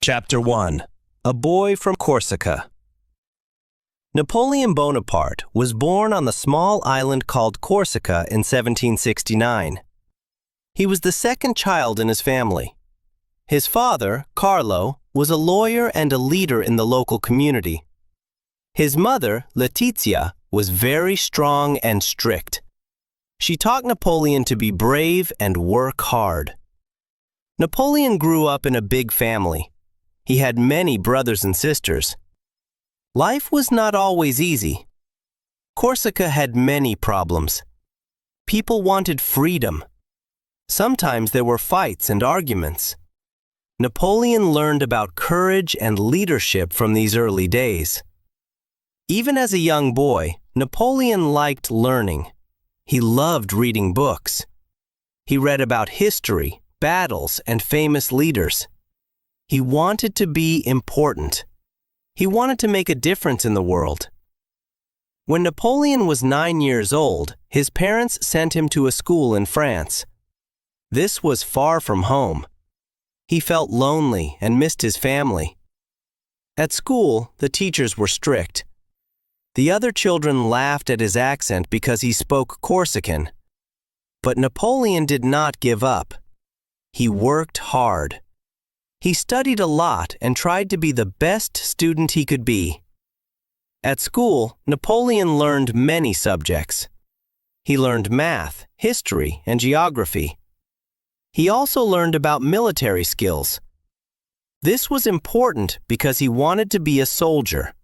Chapter 1. A Boy from Corsica. Napoleon Bonaparte was born on the small island called Corsica in 1769. He was the second child in his family. His father, Carlo, was a lawyer and a leader in the local community. His mother, Letizia, was very strong and strict. She taught Napoleon to be brave and work hard. Napoleon grew up in a big family. He had many brothers and sisters. Life was not always easy. Corsica had many problems. People wanted freedom. Sometimes there were fights and arguments. Napoleon learned about courage and leadership from these early days. Even as a young boy, Napoleon liked learning. He loved reading books. He read about history, battles, and famous leaders. He wanted to be important. He wanted to make a difference in the world. When Napoleon was 9 years old, his parents sent him to a school in France. This was far from home. He felt lonely and missed his family. At school, the teachers were strict. The other children laughed at his accent because he spoke Corsican. But Napoleon did not give up. He worked hard. He studied a lot and tried to be the best student he could be. At school, Napoleon learned many subjects. He learned math, history, and geography. He also learned about military skills. This was important because he wanted to be a soldier.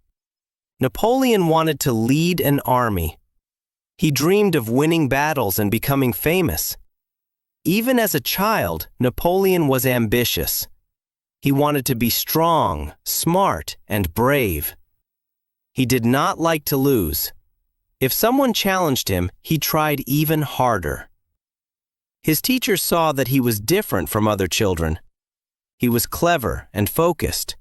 Napoleon wanted to lead an army. He dreamed of winning battles and becoming famous. Even as a child, Napoleon was ambitious. He wanted to be strong, smart, and brave. He did not like to lose. If someone challenged him, he tried even harder. His teachers saw that he was different from other children. He was clever and focused.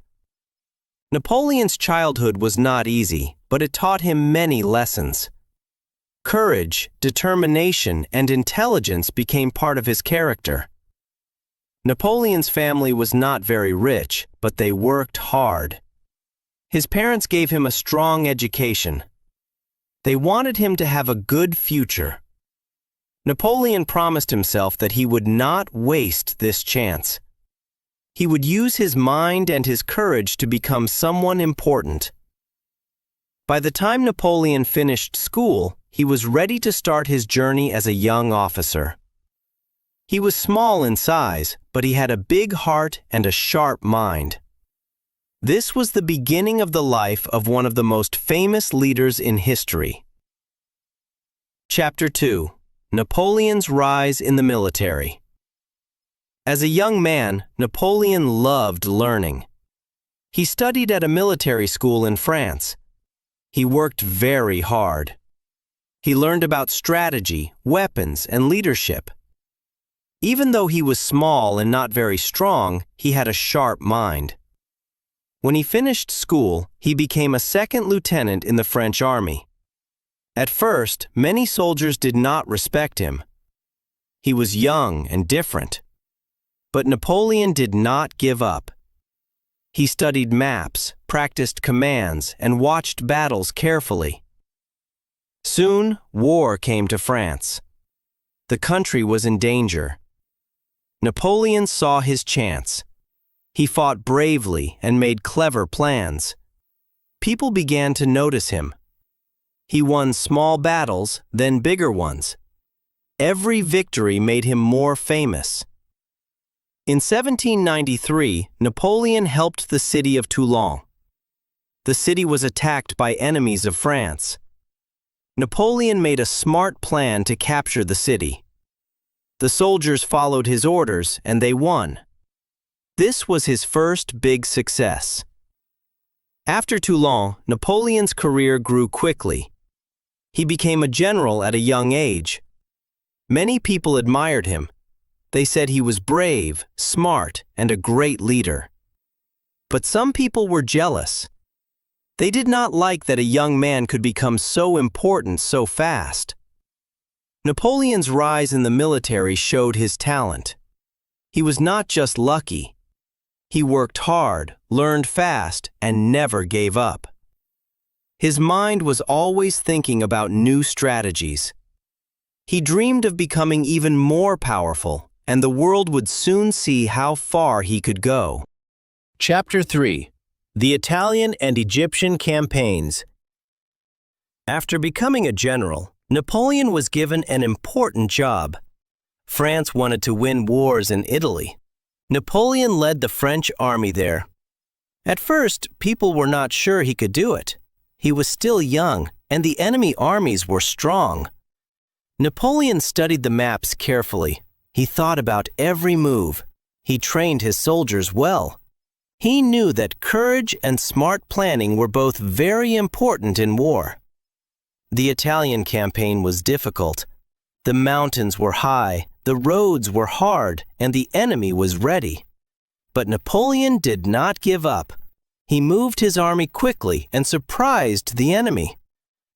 Napoleon's childhood was not easy, but it taught him many lessons. Courage, determination, and intelligence became part of his character. Napoleon's family was not very rich, but they worked hard. His parents gave him a strong education. They wanted him to have a good future. Napoleon promised himself that he would not waste this chance. He would use his mind and his courage to become someone important. By the time Napoleon finished school, he was ready to start his journey as a young officer. He was small in size, but he had a big heart and a sharp mind. This was the beginning of the life of one of the most famous leaders in history. Chapter 2. Napoleon's Rise in the Military. As a young man, Napoleon loved learning. He studied at a military school in France. He worked very hard. He learned about strategy, weapons, and leadership. Even though he was small and not very strong, he had a sharp mind. When he finished school, he became a second lieutenant in the French army. At first, many soldiers did not respect him. He was young and different. But Napoleon did not give up. He studied maps, practiced commands, and watched battles carefully. Soon, war came to France. The country was in danger. Napoleon saw his chance. He fought bravely and made clever plans. People began to notice him. He won small battles, then bigger ones. Every victory made him more famous. In 1793, Napoleon helped the city of Toulon. The city was attacked by enemies of France. Napoleon made a smart plan to capture the city. The soldiers followed his orders, and they won. This was his first big success. After Toulon, Napoleon's career grew quickly. He became a general at a young age. Many people admired him. They said he was brave, smart, and a great leader. But some people were jealous. They did not like that a young man could become so important so fast. Napoleon's rise in the military showed his talent. He was not just lucky. He worked hard, learned fast, and never gave up. His mind was always thinking about new strategies. He dreamed of becoming even more powerful, and the world would soon see how far he could go. Chapter 3: The Italian and Egyptian Campaigns. After becoming a general, Napoleon was given an important job. France wanted to win wars in Italy. Napoleon led the French army there. At first, people were not sure he could do it. He was still young, and the enemy armies were strong. Napoleon studied the maps carefully. He thought about every move. He trained his soldiers well. He knew that courage and smart planning were both very important in war. The Italian campaign was difficult. The mountains were high, the roads were hard, and the enemy was ready. But Napoleon did not give up. He moved his army quickly and surprised the enemy.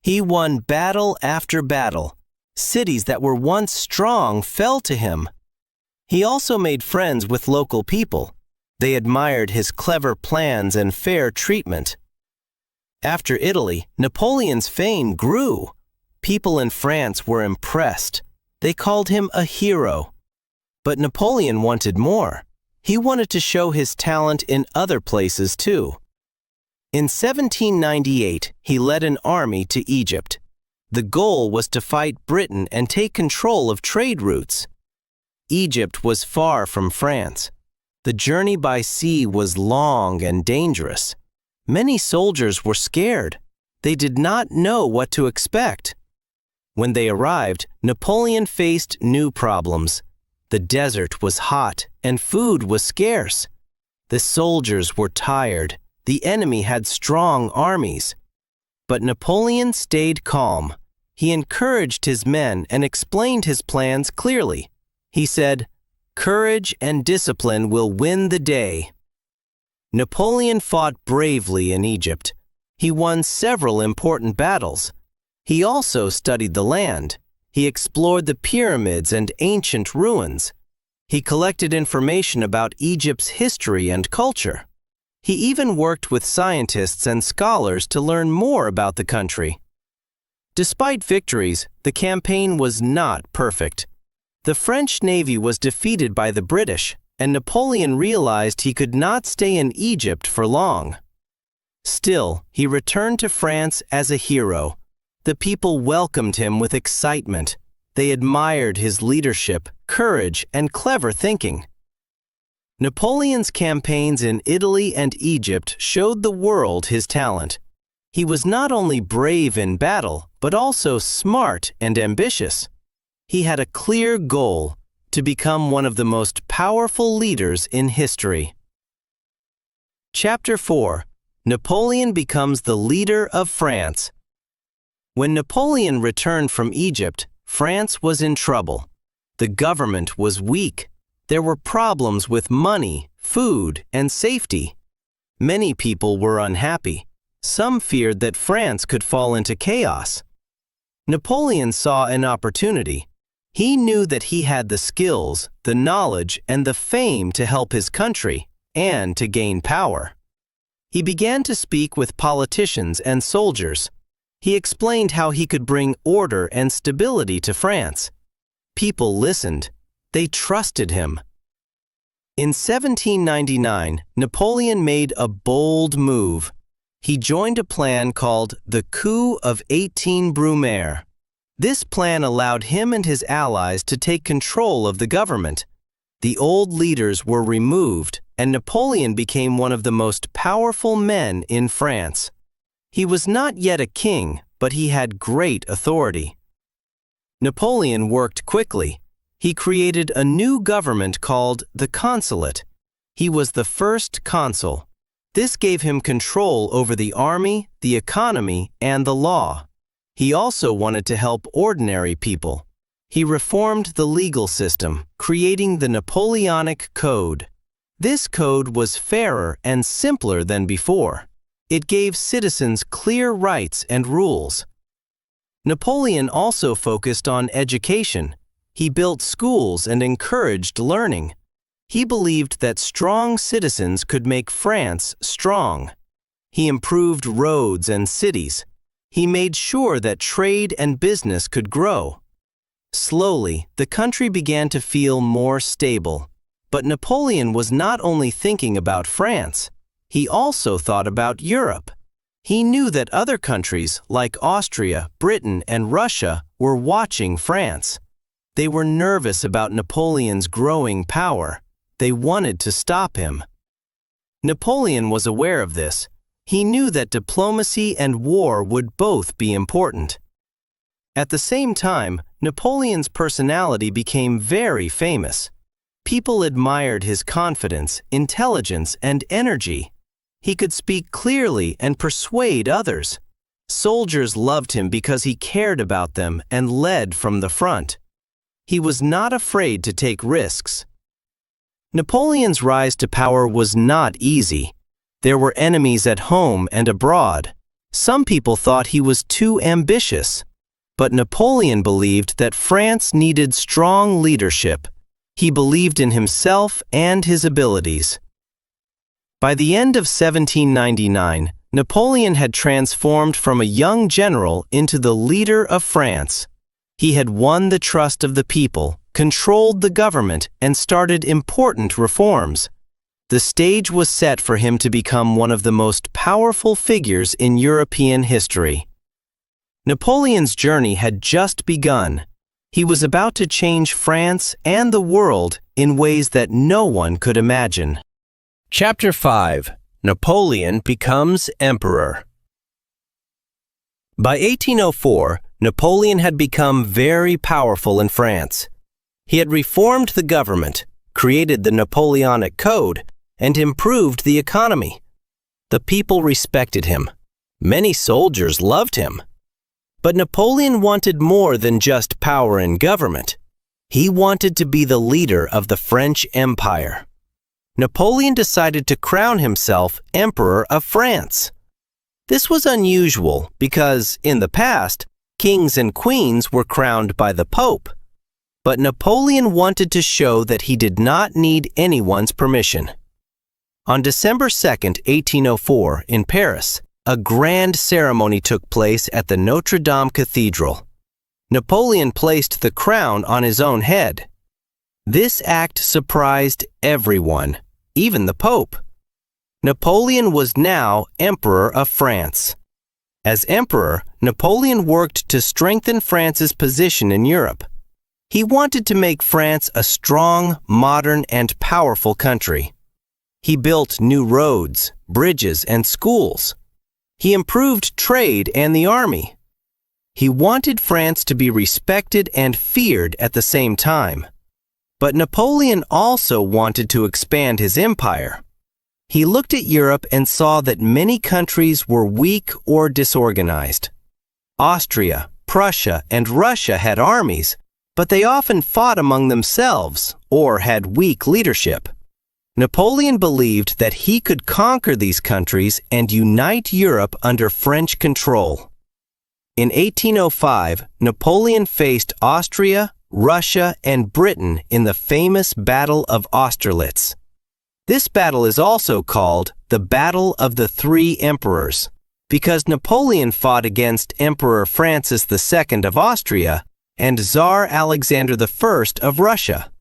He won battle after battle. Cities that were once strong fell to him. He also made friends with local people. They admired his clever plans and fair treatment. After Italy, Napoleon's fame grew. People in France were impressed. They called him a hero. But Napoleon wanted more. He wanted to show his talent in other places too. In 1798, he led an army to Egypt. The goal was to fight Britain and take control of trade routes. Egypt was far from France. The journey by sea was long and dangerous. Many soldiers were scared. They did not know what to expect. When they arrived, Napoleon faced new problems. The desert was hot and food was scarce. The soldiers were tired. The enemy had strong armies. But Napoleon stayed calm. He encouraged his men and explained his plans clearly. He said, "Courage and discipline will win the day." Napoleon fought bravely in Egypt. He won several important battles. He also studied the land. He explored the pyramids and ancient ruins. He collected information about Egypt's history and culture. He even worked with scientists and scholars to learn more about the country. Despite victories, the campaign was not perfect. The French Navy was defeated by the British, and Napoleon realized he could not stay in Egypt for long. Still, he returned to France as a hero. The people welcomed him with excitement. They admired his leadership, courage, and clever thinking. Napoleon's campaigns in Italy and Egypt showed the world his talent. He was not only brave in battle, but also smart and ambitious. He had a clear goal: to become one of the most powerful leaders in history. Chapter 4: Napoleon becomes the leader of France. When Napoleon returned from Egypt, France was in trouble. The government was weak. There were problems with money, food, and safety. Many people were unhappy. Some feared that France could fall into chaos. Napoleon saw an opportunity. He knew that he had the skills, the knowledge, and the fame to help his country and to gain power. He began to speak with politicians and soldiers. He explained how he could bring order and stability to France. People listened. They trusted him. In 1799, Napoleon made a bold move. He joined a plan called the Coup of 18 Brumaire. This plan allowed him and his allies to take control of the government. The old leaders were removed, and Napoleon became one of the most powerful men in France. He was not yet a king, but he had great authority. Napoleon worked quickly. He created a new government called the Consulate. He was the first consul. This gave him control over the army, the economy, and the law. He also wanted to help ordinary people. He reformed the legal system, creating the Napoleonic Code. This code was fairer and simpler than before. It gave citizens clear rights and rules. Napoleon also focused on education. He built schools and encouraged learning. He believed that strong citizens could make France strong. He improved roads and cities. He made sure that trade and business could grow. Slowly, the country began to feel more stable. But Napoleon was not only thinking about France, he also thought about Europe. He knew that other countries like Austria, Britain, and Russia were watching France. They were nervous about Napoleon's growing power. They wanted to stop him. Napoleon was aware of this. He knew that diplomacy and war would both be important. At the same time, Napoleon's personality became very famous. People admired his confidence, intelligence, and energy. He could speak clearly and persuade others. Soldiers loved him because he cared about them and led from the front. He was not afraid to take risks. Napoleon's rise to power was not easy. There were enemies at home and abroad. Some people thought he was too ambitious. But Napoleon believed that France needed strong leadership. He believed in himself and his abilities. By the end of 1799, Napoleon had transformed from a young general into the leader of France. He had won the trust of the people, controlled the government, and started important reforms. The stage was set for him to become one of the most powerful figures in European history. Napoleon's journey had just begun. He was about to change France and the world in ways that no one could imagine. Chapter 5. Napoleon becomes emperor. By 1804, Napoleon had become very powerful in France. He had reformed the government, created the Napoleonic Code, and improved the economy. The people respected him. Many soldiers loved him. But Napoleon wanted more than just power in government. He wanted to be the leader of the French Empire. Napoleon decided to crown himself Emperor of France. This was unusual because, in the past, kings and queens were crowned by the Pope. But Napoleon wanted to show that he did not need anyone's permission. On December 2, 1804, in Paris, a grand ceremony took place at the Notre Dame Cathedral. Napoleon placed the crown on his own head. This act surprised everyone, even the Pope. Napoleon was now Emperor of France. As Emperor, Napoleon worked to strengthen France's position in Europe. He wanted to make France a strong, modern, and powerful country. He built new roads, bridges, and schools. He improved trade and the army. He wanted France to be respected and feared at the same time. But Napoleon also wanted to expand his empire. He looked at Europe and saw that many countries were weak or disorganized. Austria, Prussia, and Russia had armies, but they often fought among themselves or had weak leadership. Napoleon believed that he could conquer these countries and unite Europe under French control. In 1805, Napoleon faced Austria, Russia, and Britain in the famous Battle of Austerlitz. This battle is also called the Battle of the Three Emperors, because Napoleon fought against Emperor Francis II of Austria and Tsar Alexander I of Russia.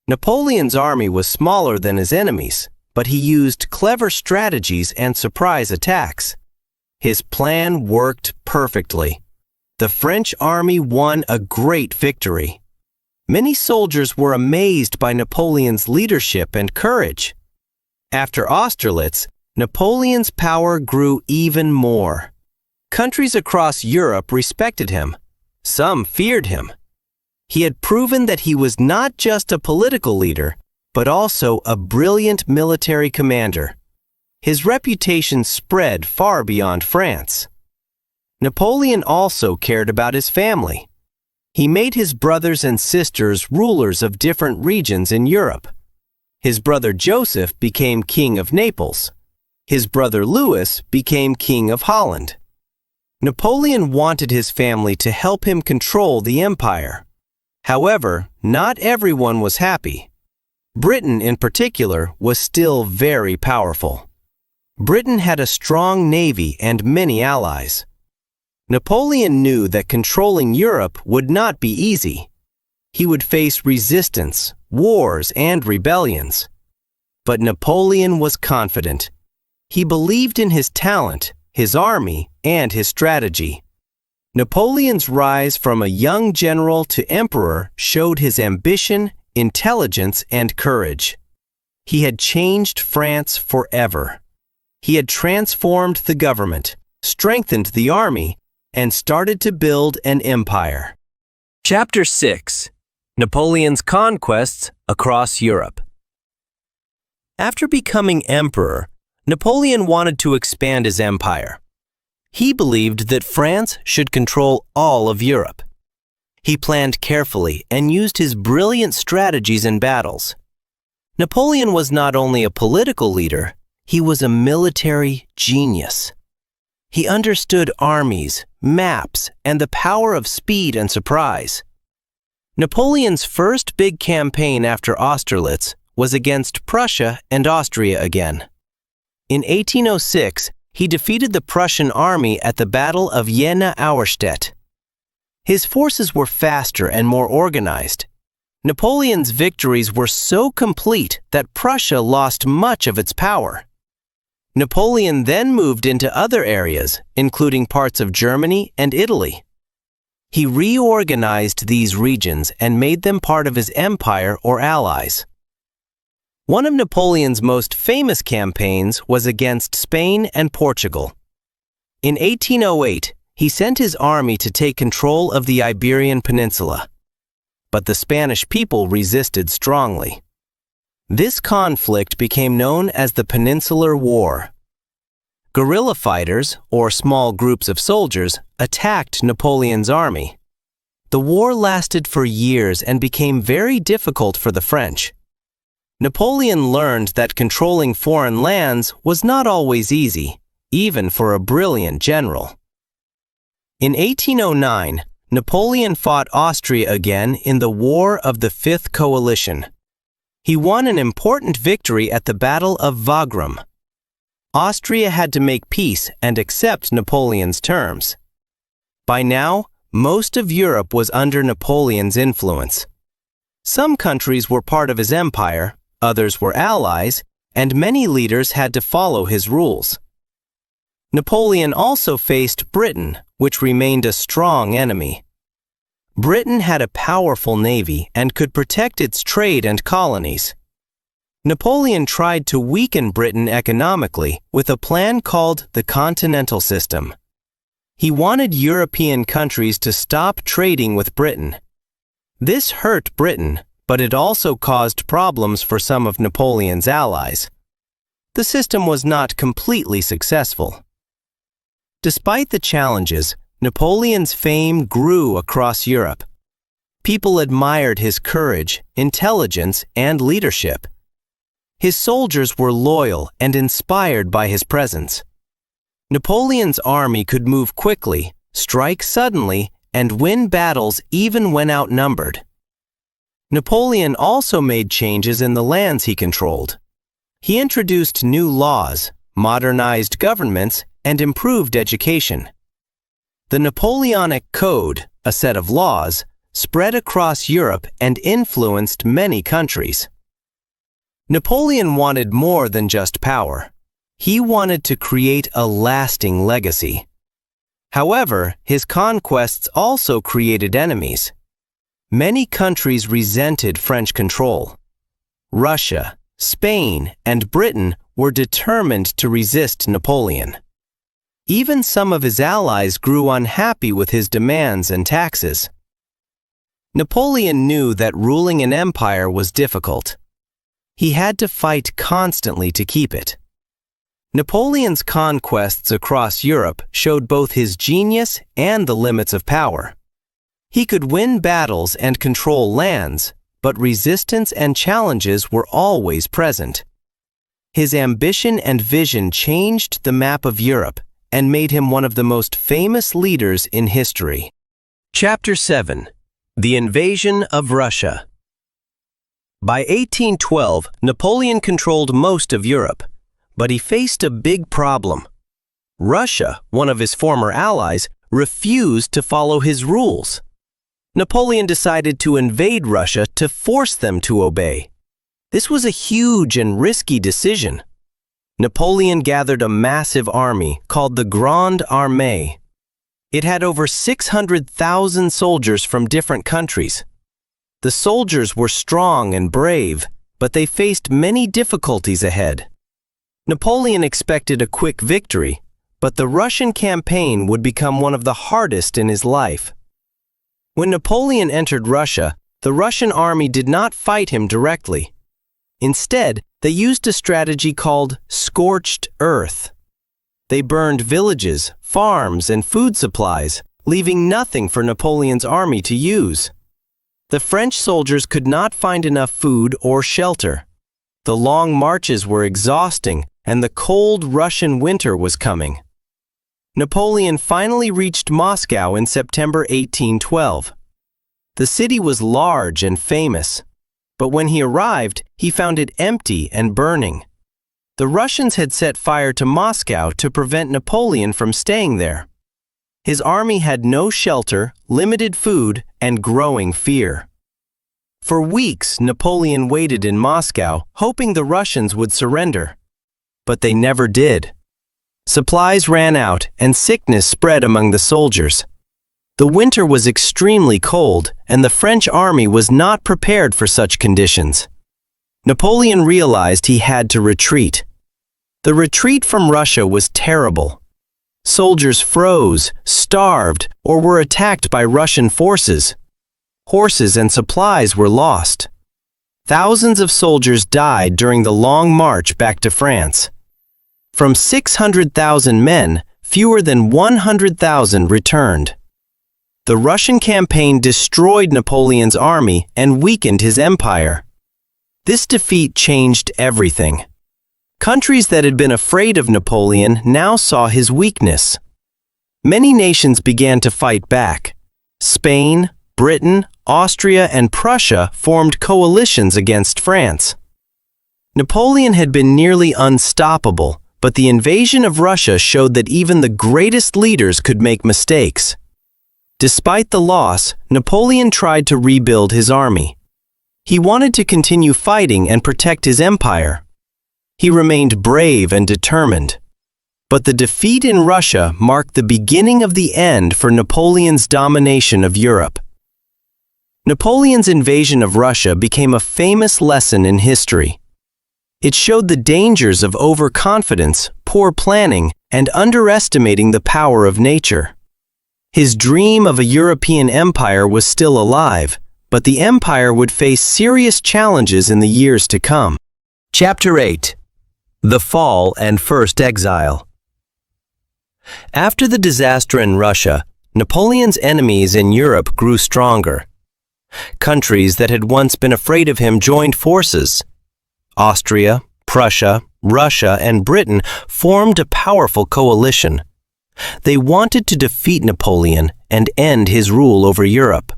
Napoleon's army was smaller than his enemies, but he used clever strategies and surprise attacks. His plan worked perfectly. The French army won a great victory. Many soldiers were amazed by Napoleon's leadership and courage. After Austerlitz, Napoleon's power grew even more. Countries across Europe respected him. Some feared him. He had proven that he was not just a political leader, but also a brilliant military commander. His reputation spread far beyond France. Napoleon also cared about his family. He made his brothers and sisters rulers of different regions in Europe. His brother Joseph became king of Naples. His brother Louis became king of Holland. Napoleon wanted his family to help him control the empire. However, not everyone was happy. Britain, in particular, was still very powerful. Britain had a strong navy and many allies. Napoleon knew that controlling Europe would not be easy. He would face resistance, wars, and rebellions. But Napoleon was confident. He believed in his talent, his army, and his strategy. Napoleon's rise from a young general to emperor showed his ambition, intelligence, and courage. He had changed France forever. He had transformed the government, strengthened the army, and started to build an empire. Chapter 6. Napoleon's Conquests Across Europe. After becoming emperor, Napoleon wanted to expand his empire. He believed that France should control all of Europe. He planned carefully and used his brilliant strategies in battles. Napoleon was not only a political leader, he was a military genius. He understood armies, maps, and the power of speed and surprise. Napoleon's first big campaign after Austerlitz was against Prussia and Austria again. In 1806, he defeated the Prussian army at the Battle of Jena-Auerstedt. His forces were faster and more organized. Napoleon's victories were so complete that Prussia lost much of its power. Napoleon then moved into other areas, including parts of Germany and Italy. He reorganized these regions and made them part of his empire or allies. One of Napoleon's most famous campaigns was against Spain and Portugal. In 1808, he sent his army to take control of the Iberian Peninsula. But the Spanish people resisted strongly. This conflict became known as the Peninsular War. Guerrilla fighters, or small groups of soldiers, attacked Napoleon's army. The war lasted for years and became very difficult for the French. Napoleon learned that controlling foreign lands was not always easy, even for a brilliant general. In 1809, Napoleon fought Austria again in the War of the Fifth Coalition. He won an important victory at the Battle of Wagram. Austria had to make peace and accept Napoleon's terms. By now, most of Europe was under Napoleon's influence. Some countries were part of his empire, others were allies, and many leaders had to follow his rules. Napoleon also faced Britain, which remained a strong enemy. Britain had a powerful navy and could protect its trade and colonies. Napoleon tried to weaken Britain economically with a plan called the Continental System. He wanted European countries to stop trading with Britain. This hurt Britain, but it also caused problems for some of Napoleon's allies. The system was not completely successful. Despite the challenges, Napoleon's fame grew across Europe. People admired his courage, intelligence, and leadership. His soldiers were loyal and inspired by his presence. Napoleon's army could move quickly, strike suddenly, and win battles even when outnumbered. Napoleon also made changes in the lands he controlled. He introduced new laws, modernized governments, and improved education. The Napoleonic Code, a set of laws, spread across Europe and influenced many countries. Napoleon wanted more than just power. He wanted to create a lasting legacy. However, his conquests also created enemies. Many countries resented French control. Russia, Spain, and Britain were determined to resist Napoleon. Even some of his allies grew unhappy with his demands and taxes. Napoleon knew that ruling an empire was difficult. He had to fight constantly to keep it. Napoleon's conquests across Europe showed both his genius and the limits of power. He could win battles and control lands, but resistance and challenges were always present. His ambition and vision changed the map of Europe and made him one of the most famous leaders in history. Chapter 7. The Invasion of Russia. By 1812, Napoleon controlled most of Europe, but he faced a big problem. Russia, one of his former allies, refused to follow his rules. Napoleon decided to invade Russia to force them to obey. This was a huge and risky decision. Napoleon gathered a massive army called the Grande Armée. It had over 600,000 soldiers from different countries. The soldiers were strong and brave, but they faced many difficulties ahead. Napoleon expected a quick victory, but the Russian campaign would become one of the hardest in his life. When Napoleon entered Russia, the Russian army did not fight him directly. Instead, they used a strategy called scorched earth. They burned villages, farms, and food supplies, leaving nothing for Napoleon's army to use. The French soldiers could not find enough food or shelter. The long marches were exhausting, and the cold Russian winter was coming. Napoleon finally reached Moscow in September 1812. The city was large and famous, but when he arrived, he found it empty and burning. The Russians had set fire to Moscow to prevent Napoleon from staying there. His army had no shelter, limited food, and growing fear. For weeks, Napoleon waited in Moscow, hoping the Russians would surrender. But they never did. Supplies ran out, and sickness spread among the soldiers. The winter was extremely cold, and the French army was not prepared for such conditions. Napoleon realized he had to retreat. The retreat from Russia was terrible. Soldiers froze, starved, or were attacked by Russian forces. Horses and supplies were lost. Thousands of soldiers died during the long march back to France. From 600,000 men, fewer than 100,000 returned. The Russian campaign destroyed Napoleon's army and weakened his empire. This defeat changed everything. Countries that had been afraid of Napoleon now saw his weakness. Many nations began to fight back. Spain, Britain, Austria, and Prussia formed coalitions against France. Napoleon had been nearly unstoppable, but the invasion of Russia showed that even the greatest leaders could make mistakes. Despite the loss, Napoleon tried to rebuild his army. He wanted to continue fighting and protect his empire. He remained brave and determined. But the defeat in Russia marked the beginning of the end for Napoleon's domination of Europe. Napoleon's invasion of Russia became a famous lesson in history. It showed the dangers of overconfidence, poor planning, and underestimating the power of nature. His dream of a European empire was still alive, but the empire would face serious challenges in the years to come. Chapter 8. The Fall and First Exile. After the disaster in Russia, Napoleon's enemies in Europe grew stronger. Countries that had once been afraid of him joined forces. Austria, Prussia, Russia, and Britain formed a powerful coalition. They wanted to defeat Napoleon and end his rule over Europe.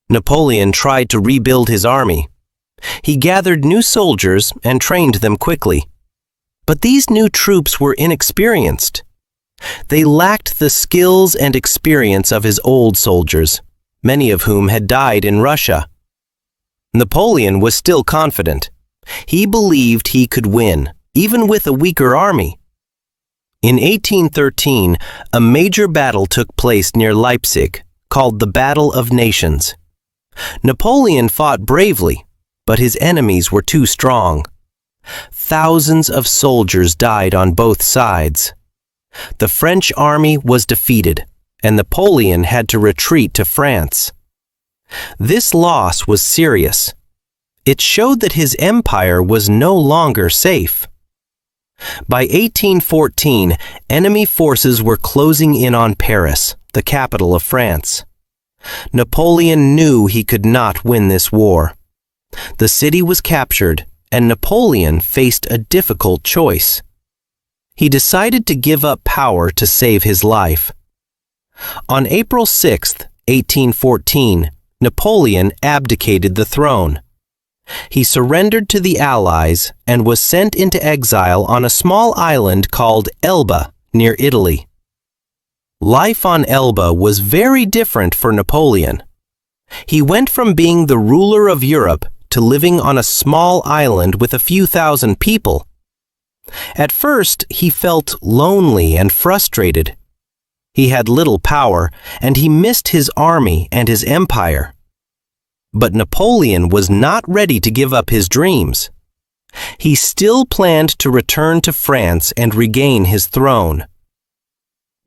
Napoleon tried to rebuild his army. He gathered new soldiers and trained them quickly. But these new troops were inexperienced. They lacked the skills and experience of his old soldiers, many of whom had died in Russia. Napoleon was still confident. He believed he could win, even with a weaker army. In 1813, a major battle took place near Leipzig, called the Battle of Nations. Napoleon fought bravely, but his enemies were too strong. Thousands of soldiers died on both sides. The French army was defeated, and Napoleon had to retreat to France. This loss was serious. It showed that his empire was no longer safe. By 1814, enemy forces were closing in on Paris, the capital of France. Napoleon knew he could not win this war. The city was captured, and Napoleon faced a difficult choice. He decided to give up power to save his life. On April 6, 1814, Napoleon abdicated the throne. He surrendered to the Allies and was sent into exile on a small island called Elba near Italy. Life on Elba was very different for Napoleon. He went from being the ruler of Europe to living on a small island with a few thousand people. At first, he felt lonely and frustrated. He had little power, and he missed his army and his empire. But Napoleon was not ready to give up his dreams. He still planned to return to France and regain his throne.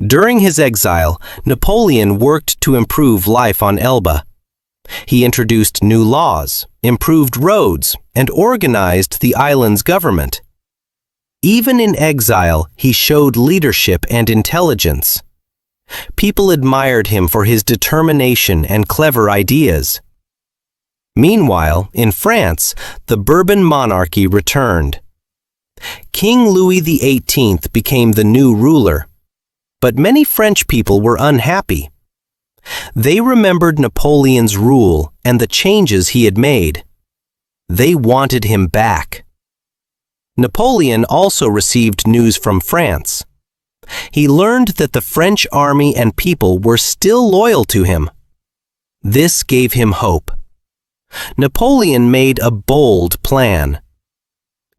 During his exile, Napoleon worked to improve life on Elba. He introduced new laws, improved roads, and organized the island's government. Even in exile, he showed leadership and intelligence. People admired him for his determination and clever ideas. Meanwhile, in France, the Bourbon monarchy returned. King Louis XVIII became the new ruler, but many French people were unhappy. They remembered Napoleon's rule and the changes he had made. They wanted him back. Napoleon also received news from France. He learned that the French army and people were still loyal to him. This gave him hope. Napoleon made a bold plan.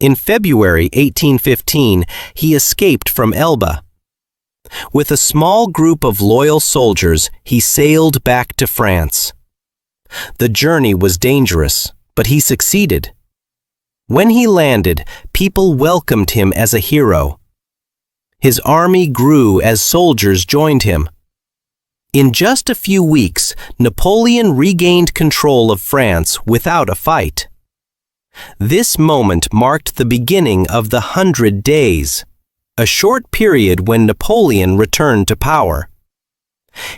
In February 1815, he escaped from Elba. With a small group of loyal soldiers, he sailed back to France. The journey was dangerous, but he succeeded. When he landed, people welcomed him as a hero. His army grew as soldiers joined him. In just a few weeks, Napoleon regained control of France without a fight. This moment marked the beginning of the 100 Days, a short period when Napoleon returned to power.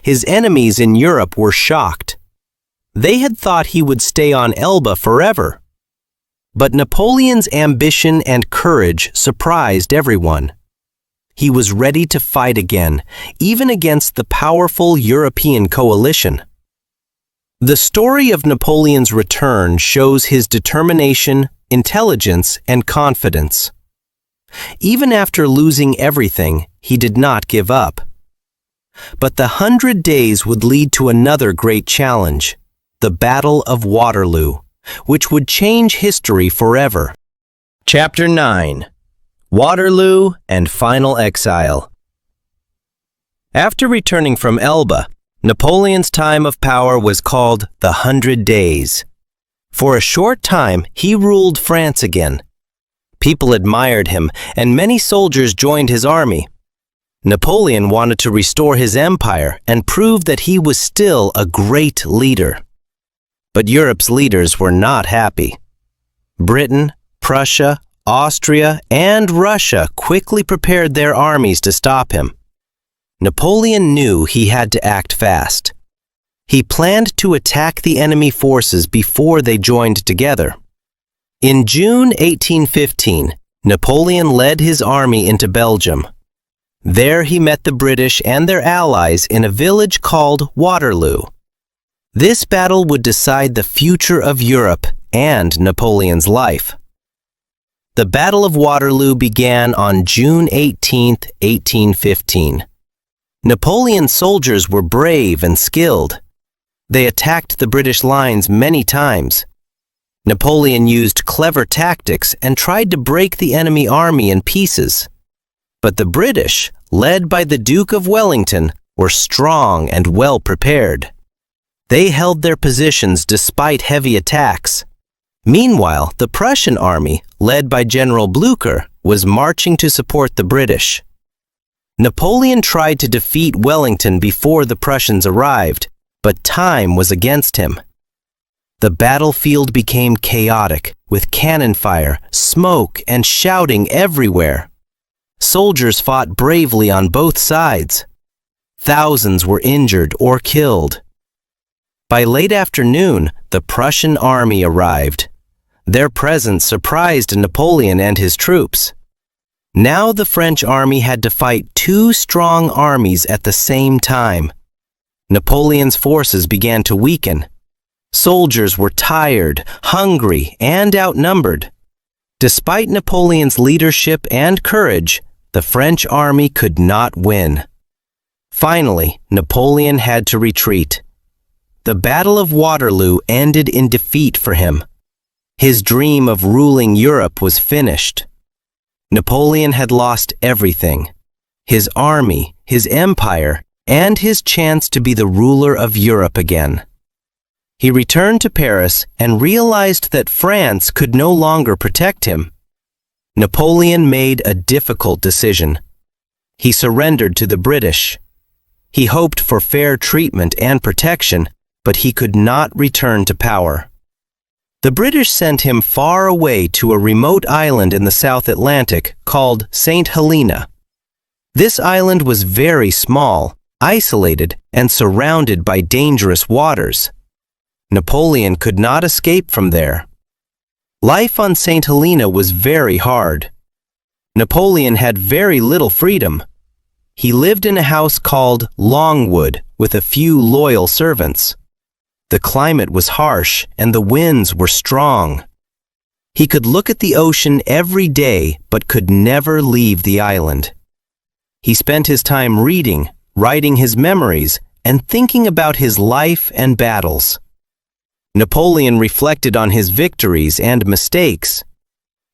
His enemies in Europe were shocked. They had thought he would stay on Elba forever. But Napoleon's ambition and courage surprised everyone. He was ready to fight again, even against the powerful European coalition. The story of Napoleon's return shows his determination, intelligence, and confidence. Even after losing everything, he did not give up. But the 100 Days would lead to another great challenge, the Battle of Waterloo, which would change history forever. Chapter 9. Waterloo and Final Exile. After returning from Elba, Napoleon's time of power was called the 100 Days. For a short time, he ruled France again. People admired him, and many soldiers joined his army. Napoleon wanted to restore his empire and prove that he was still a great leader. But Europe's leaders were not happy. Britain, Prussia, Austria, and Russia quickly prepared their armies to stop him. Napoleon knew he had to act fast. He planned to attack the enemy forces before they joined together. In June 1815, Napoleon led his army into Belgium. There he met the British and their allies in a village called Waterloo. This battle would decide the future of Europe and Napoleon's life. The Battle of Waterloo began on June 18, 1815. Napoleon's soldiers were brave and skilled. They attacked the British lines many times. Napoleon used clever tactics and tried to break the enemy army in pieces. But the British, led by the Duke of Wellington, were strong and well prepared. They held their positions despite heavy attacks. Meanwhile, the Prussian army, led by General Blücher, was marching to support the British. Napoleon tried to defeat Wellington before the Prussians arrived, but time was against him. The battlefield became chaotic, with cannon fire, smoke, and shouting everywhere. Soldiers fought bravely on both sides. Thousands were injured or killed. By late afternoon, the Prussian army arrived. Their presence surprised Napoleon and his troops. Now the French army had to fight two strong armies at the same time. Napoleon's forces began to weaken. Soldiers were tired, hungry, and outnumbered. Despite Napoleon's leadership and courage, the French army could not win. Finally, Napoleon had to retreat. The Battle of Waterloo ended in defeat for him. His dream of ruling Europe was finished. Napoleon had lost everything: his army, his empire, and his chance to be the ruler of Europe again. He returned to Paris and realized that France could no longer protect him. Napoleon made a difficult decision. He surrendered to the British. He hoped for fair treatment and protection, but he could not return to power. The British sent him far away to a remote island in the South Atlantic called St. Helena. This island was very small, isolated, and surrounded by dangerous waters. Napoleon could not escape from there. Life on St. Helena was very hard. Napoleon had very little freedom. He lived in a house called Longwood with a few loyal servants. The climate was harsh and the winds were strong. He could look at the ocean every day but could never leave the island. He spent his time reading, writing his memories, and thinking about his life and battles. Napoleon reflected on his victories and mistakes.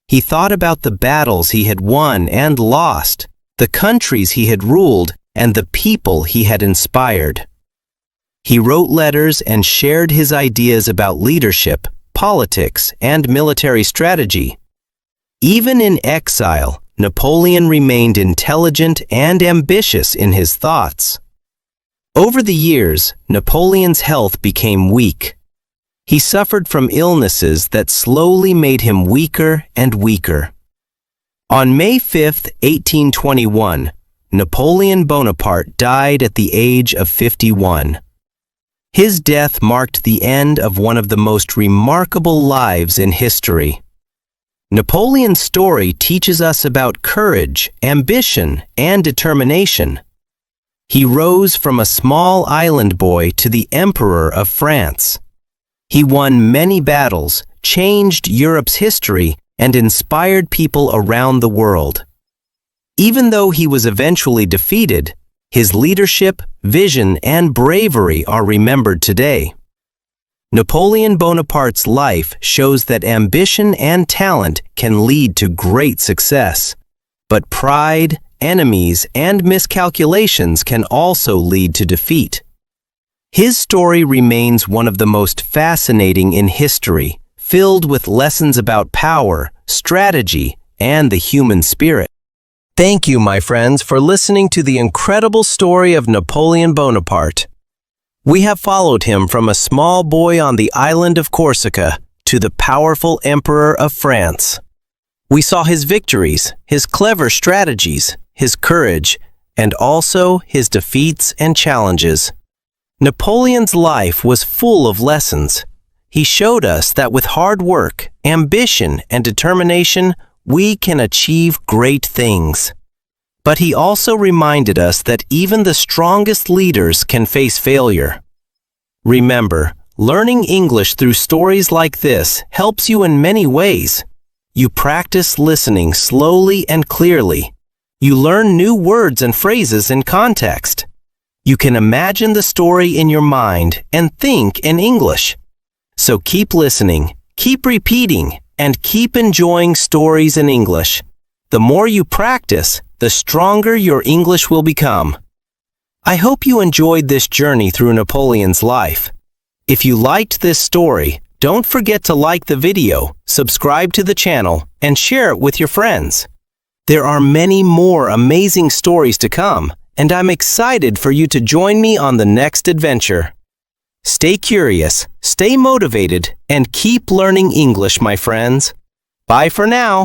He thought about the battles he had won and lost, the countries he had ruled, and the people he had inspired. He wrote letters and shared his ideas about leadership, politics, and military strategy. Even in exile, Napoleon remained intelligent and ambitious in his thoughts. Over the years, Napoleon's health became weak. He suffered from illnesses that slowly made him weaker and weaker. On May 5, 1821, Napoleon Bonaparte died at the age of 51. His death marked the end of one of the most remarkable lives in history. Napoleon's story teaches us about courage, ambition, and determination. He rose from a small island boy to the Emperor of France. He won many battles, changed Europe's history, and inspired people around the world. Even though he was eventually defeated, his leadership, vision, and bravery are remembered today. Napoleon Bonaparte's life shows that ambition and talent can lead to great success, but pride, enemies, and miscalculations can also lead to defeat. His story remains one of the most fascinating in history, filled with lessons about power, strategy, and the human spirit. Thank you, my friends, for listening to the incredible story of Napoleon Bonaparte. We have followed him from a small boy on the island of Corsica to the powerful Emperor of France. We saw his victories, his clever strategies, his courage, and also his defeats and challenges. Napoleon's life was full of lessons. He showed us that with hard work, ambition, and determination, we can achieve great things. But he also reminded us that even the strongest leaders can face failure. Remember, learning English through stories like this helps you in many ways. You practice listening slowly and clearly. You learn new words and phrases in context. You can imagine the story in your mind and think in English. So keep listening, keep repeating, and keep enjoying stories in English. The more you practice, the stronger your English will become. I hope you enjoyed this journey through Napoleon's life. If you liked this story, don't forget to like the video, subscribe to the channel, and share it with your friends. There are many more amazing stories to come, and I'm excited for you to join me on the next adventure. Stay curious, stay motivated, and keep learning English, my friends. Bye for now.